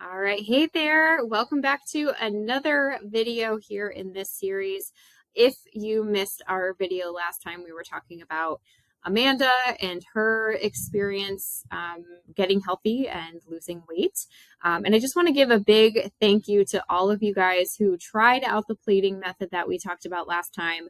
All right. Hey there. Welcome back to another video here in this series. If you missed our video last time, we were talking about Amanda and her experience getting healthy and losing weight. And I just want to give a big thank you to all of you guys who tried out the plating method that we talked about last time,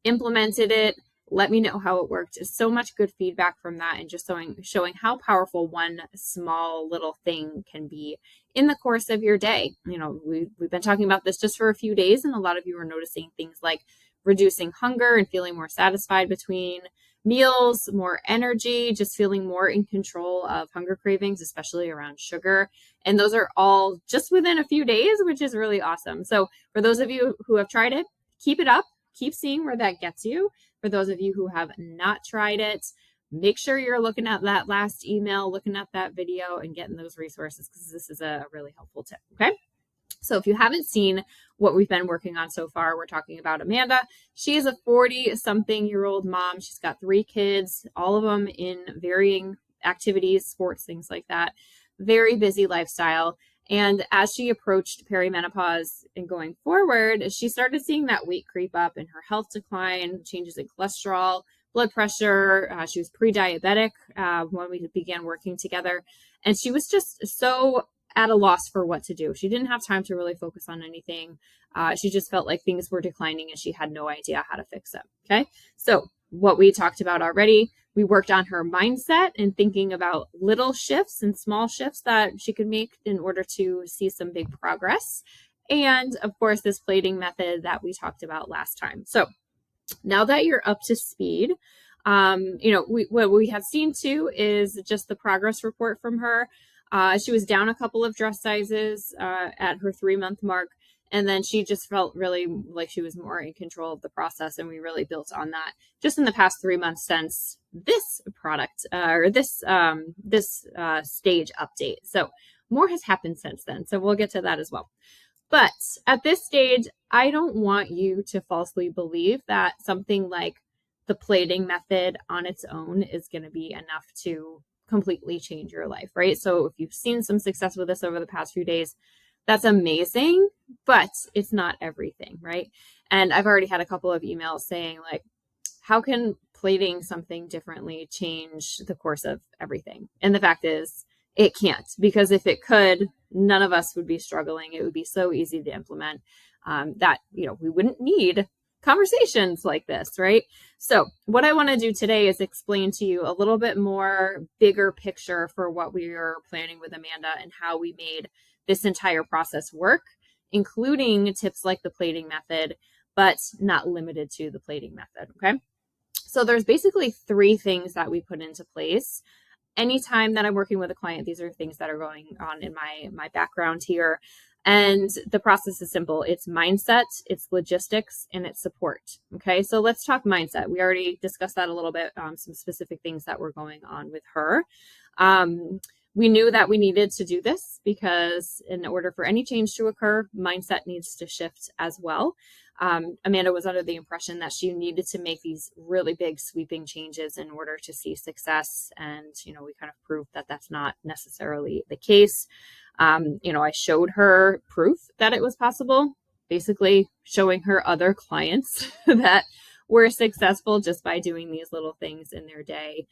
implemented it. Let me know how it worked. So much good feedback from that, and just showing how powerful one small little thing can be in the course of your day. You know, we've been talking about this just for a few days, and a lot of you are noticing things like reducing hunger and feeling more satisfied between meals, more energy, just feeling more in control of hunger cravings, especially around sugar. And those are all just within a few days, which is really awesome. So for those of you who have tried it, keep it up. Keep seeing where that gets you. For those of you who have not tried it, make sure you're looking at that last email, looking at that video, and getting those resources, because this is a really helpful tip, okay? So if you haven't seen what we've been working on so far, we're talking about Amanda. She is a 40-something-year-old mom. She's got 3 kids, all of them in varying activities, sports, things like that. Very busy lifestyle. And as she approached perimenopause and going forward, she started seeing that weight creep up and her health decline, changes in cholesterol, blood pressure. She was pre-diabetic when we began working together. And she was just so at a loss for what to do. She didn't have time to really focus on anything. She just felt like things were declining and she had no idea how to fix it. Okay. So what we talked about already, we worked on her mindset and thinking about little shifts and small shifts that she could make in order to see some big progress. And of course, this plating method that we talked about last time. So now that you're up to speed, what we have seen too is just the progress report from her. She was down a couple of dress sizes at her 3-month mark. And then she just felt really like she was more in control of the process. And we really built on that just in the past 3 months since this product this stage update. So more has happened since then. So we'll get to that as well. But at this stage, I don't want you to falsely believe that something like the plating method on its own is going to be enough to completely change your life, right? So if you've seen some success with this over the past few days, that's amazing, but it's not everything, right? And I've already had a couple of emails saying like, how can plating something differently change the course of everything? And the fact is, it can't, because if it could, none of us would be struggling. It would be so easy to implement that, we wouldn't need conversations like this, right? So what I want to do today is explain to you a little bit more bigger picture for what we are planning with Amanda and how we made this entire process work, including tips like the plating method, but not limited to the plating method, okay? So there's basically 3 things that we put into place. Anytime that I'm working with a client, these are things that are going on in my background here. And the process is simple. It's mindset, it's logistics, and it's support. Okay, so let's talk mindset. We already discussed that a little bit, some specific things that were going on with her. We knew that we needed to do this because in order for any change to occur, mindset needs to shift as well. Amanda was under the impression that she needed to make these really big sweeping changes in order to see success. And, we kind of proved that that's not necessarily the case. I showed her proof that it was possible, basically showing her other clients that were successful just by doing these little things in their day.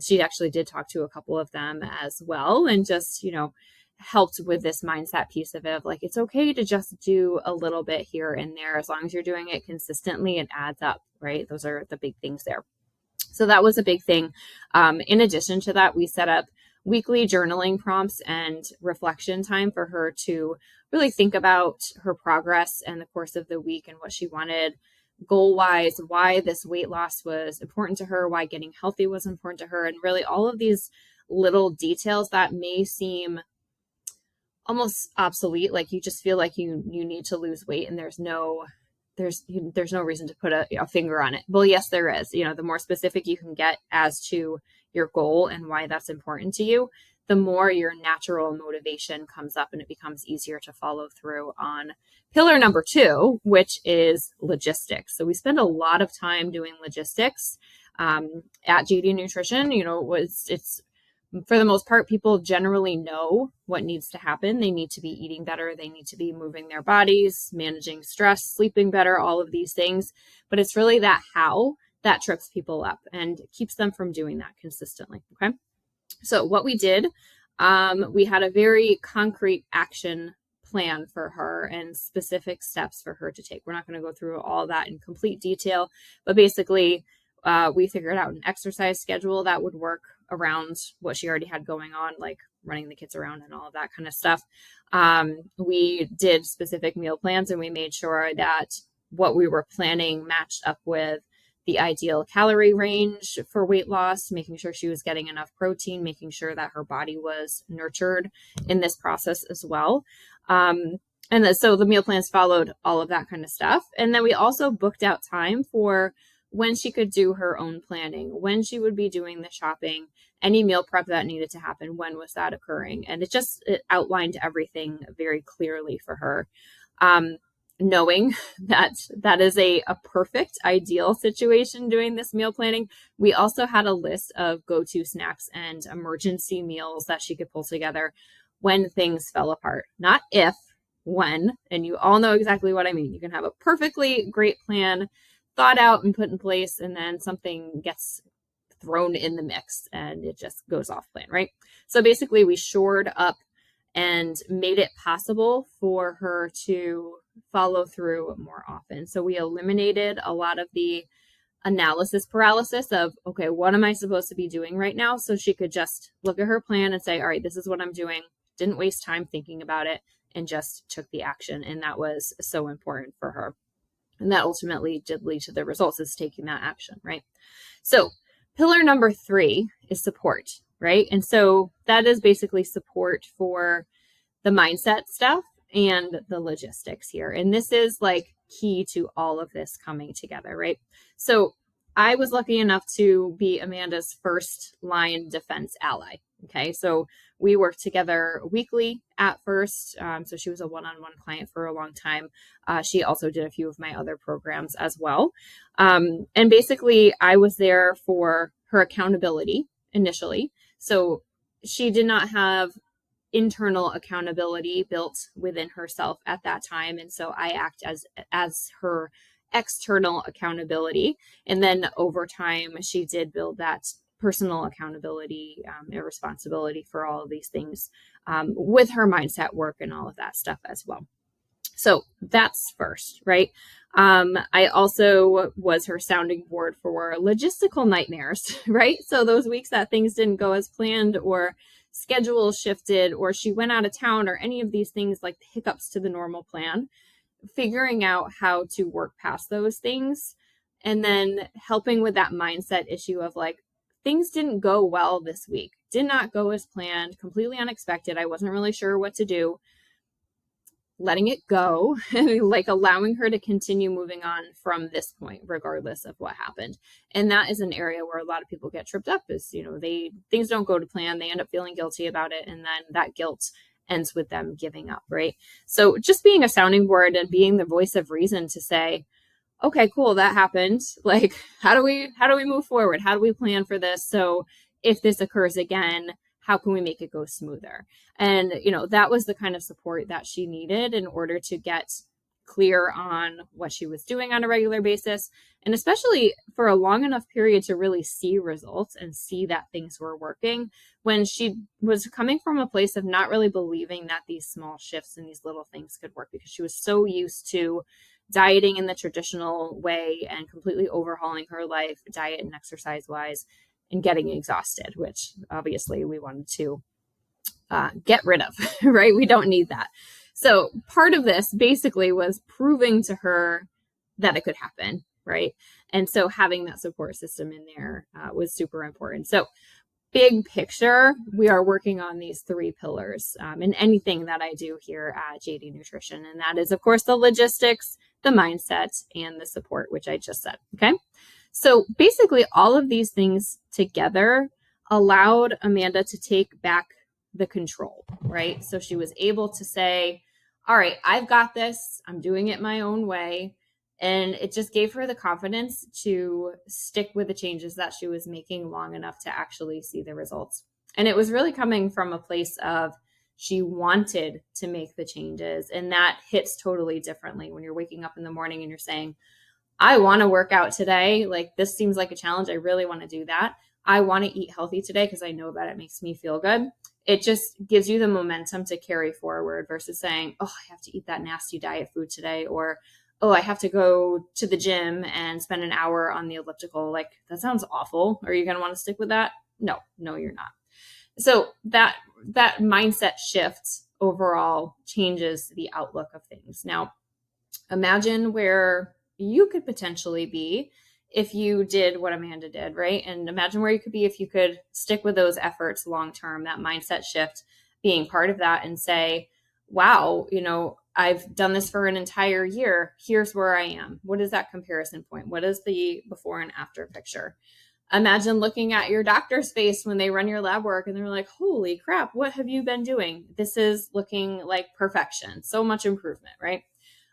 She actually did talk to a couple of them as well, and just, helped with this mindset piece of it, like it's okay to just do a little bit here and there. As long as you're doing it consistently, it adds up, right? Those are the big things there. So that was a big thing. In addition to that, we set up weekly journaling prompts and reflection time for her to really think about her progress and the course of the week and what she wanted goal-wise, why this weight loss was important to her, why getting healthy was important to her, and really all of these little details that may seem almost obsolete, like you just feel like you need to lose weight and there's no reason to put a finger on it. Well, yes, there is. The more specific you can get as to your goal and why that's important to you, the more your natural motivation comes up and it becomes easier to follow through on pillar number 2, which is logistics. So we spend a lot of time doing logistics at JD Nutrition. It's for the most part, people generally know what needs to happen. They need to be eating better. They need to be moving their bodies, managing stress, sleeping better, all of these things. But it's really that how that trips people up and keeps them from doing that consistently. Okay. So what we did, we had a very concrete action plan for her and specific steps for her to take. We're not going to go through all that in complete detail, but basically we figured out an exercise schedule that would work around what she already had going on, like running the kids around and all of that kind of stuff. We did specific meal plans, and we made sure that what we were planning matched up with the ideal calorie range for weight loss, making sure she was getting enough protein, making sure that her body was nurtured in this process as well. So the meal plans followed all of that kind of stuff. And then we also booked out time for when she could do her own planning, when she would be doing the shopping, any meal prep that needed to happen, when was that occurring? And it outlined everything very clearly for her. Knowing that is a perfect ideal situation doing this meal planning, we also had a list of go-to snacks and emergency meals that she could pull together when things fell apart. Not if, when, and you all know exactly what I mean. You can have a perfectly great plan thought out and put in place, and then something gets thrown in the mix and it just goes off plan, right? So basically we shored up and made it possible for her to follow through more often. So we eliminated a lot of the analysis paralysis of, okay, what am I supposed to be doing right now? So she could just look at her plan and say, all right, this is what I'm doing. Didn't waste time thinking about it and just took the action. And that was so important for her. And that ultimately did lead to the results, is taking that action, right? So pillar number 3 is support, right? And so that is basically support for the mindset stuff and the logistics here. And this is like key to all of this coming together, right? So I was lucky enough to be Amanda's first line defense ally. Okay. So we worked together weekly at first. So she was a one-on-one client for a long time. She also did a few of my other programs as well. And basically I was there for her accountability initially. So she did not have internal accountability built within herself at that time. And so I act as her external accountability. And then over time, she did build that personal accountability and responsibility for all of these things with her mindset work and all of that stuff as well. So that's first, right? I also was her sounding board for logistical nightmares, right? So those weeks that things didn't go as planned, or schedule shifted, or she went out of town, or any of these things like the hiccups to the normal plan, figuring out how to work past those things, and then helping with that mindset issue of like, things didn't go well this week, did not go as planned, completely unexpected. I wasn't really sure what to do. Letting it go, like allowing her to continue moving on from this point, regardless of what happened. And that is an area where a lot of people get tripped up, is, things don't go to plan. They end up feeling guilty about it. And then that guilt ends with them giving up, right? So just being a sounding board and being the voice of reason to say, okay, cool, that happened. Like, how do we move forward? How do we plan for this? So if this occurs again, how can we make it go smoother? And, that was the kind of support that she needed in order to get clear on what she was doing on a regular basis. And especially for a long enough period to really see results and see that things were working, when she was coming from a place of not really believing that these small shifts and these little things could work, because she was so used to dieting in the traditional way and completely overhauling her life, diet and exercise wise, and getting exhausted, which obviously we wanted to get rid of, right? We don't need that. So part of this basically was proving to her that it could happen, right? And so having that support system in there was super important. So big picture, we are working on these 3 pillars in anything that I do here at JD Nutrition. And that is, of course, the logistics, the mindset, and the support, which I just said, okay? So basically all of these things together allowed Amanda to take back the control, right? So she was able to say, all right, I've got this. I'm doing it my own way. And it just gave her the confidence to stick with the changes that she was making long enough to actually see the results. And it was really coming from a place of she wanted to make the changes. And that hits totally differently when you're waking up in the morning and you're saying, I want to work out today. Like, this seems like a challenge. I really want to do that. I want to eat healthy today because I know that it makes me feel good. It just gives you the momentum to carry forward versus saying, oh, I have to eat that nasty diet food today, or, oh, I have to go to the gym and spend an hour on the elliptical. Like, that sounds awful. Are you going to want to stick with that? No, you're not. So that mindset shift overall changes the outlook of things. Now, imagine where you could potentially be if you did what Amanda did, right? And imagine where you could be if you could stick with those efforts long term, that mindset shift being part of that, and say, wow, I've done this for an entire year. Here's where I am. What is that comparison point? What is the before and after picture? Imagine looking at your doctor's face when they run your lab work and they're like, holy crap, what have you been doing? This is looking like perfection. So much improvement, right?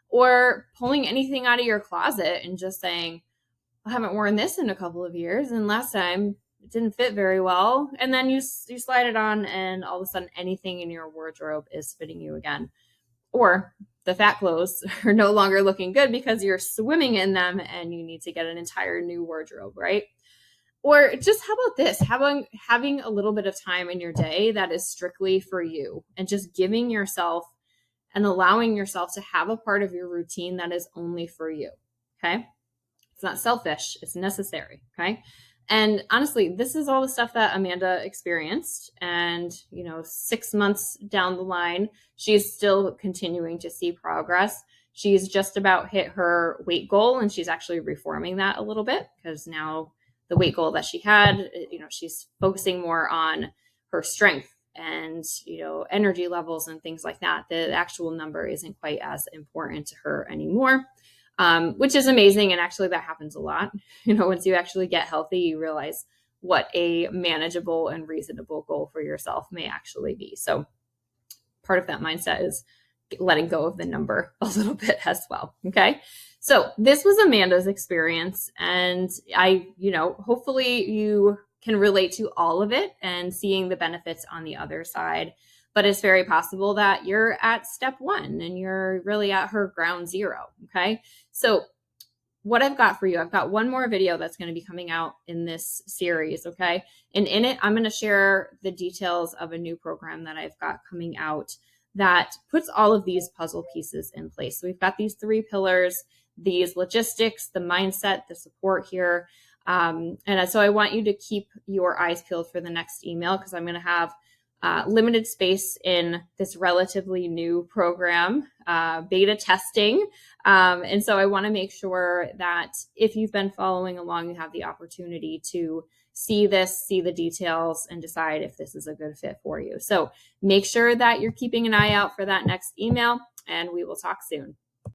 Or pulling anything out of your closet and just saying, I haven't worn this in a couple of years, and last time it didn't fit very well. And then you slide it on, and all of a sudden anything in your wardrobe is fitting you again. Or the fat clothes are no longer looking good because you're swimming in them and you need to get an entire new wardrobe, right? Or just how about this? Having a little bit of time in your day that is strictly for you, and just giving yourself and allowing yourself to have a part of your routine that is only for you. Okay. It's not selfish. It's necessary. Okay. And honestly, this is all the stuff that Amanda experienced. And, 6 months down the line, she's still continuing to see progress. She's just about hit her weight goal, and she's actually reforming that a little bit, because now the weight goal that she had, she's focusing more on her strength and, energy levels and things like that. The actual number isn't quite as important to her anymore, which is amazing. And actually that happens a lot. Once you actually get healthy, you realize what a manageable and reasonable goal for yourself may actually be. So part of that mindset is letting go of the number a little bit as well. Okay. So this was Amanda's experience, and hopefully you can relate to all of it and seeing the benefits on the other side. But it's very possible that you're at step 1 and you're really at her ground zero. Okay. So what I've got for you, I've got one more video that's going to be coming out in this series. Okay. And in it, I'm going to share the details of a new program that I've got coming out that puts all of these puzzle pieces in place. So we've got these 3 pillars, these logistics, the mindset, the support here. And so I want you to keep your eyes peeled for the next email, because I'm going to have limited space in this relatively new program, beta testing. And so I want to make sure that if you've been following along, you have the opportunity to see the details, and decide if this is a good fit for you. So make sure that you're keeping an eye out for that next email, and we will talk soon.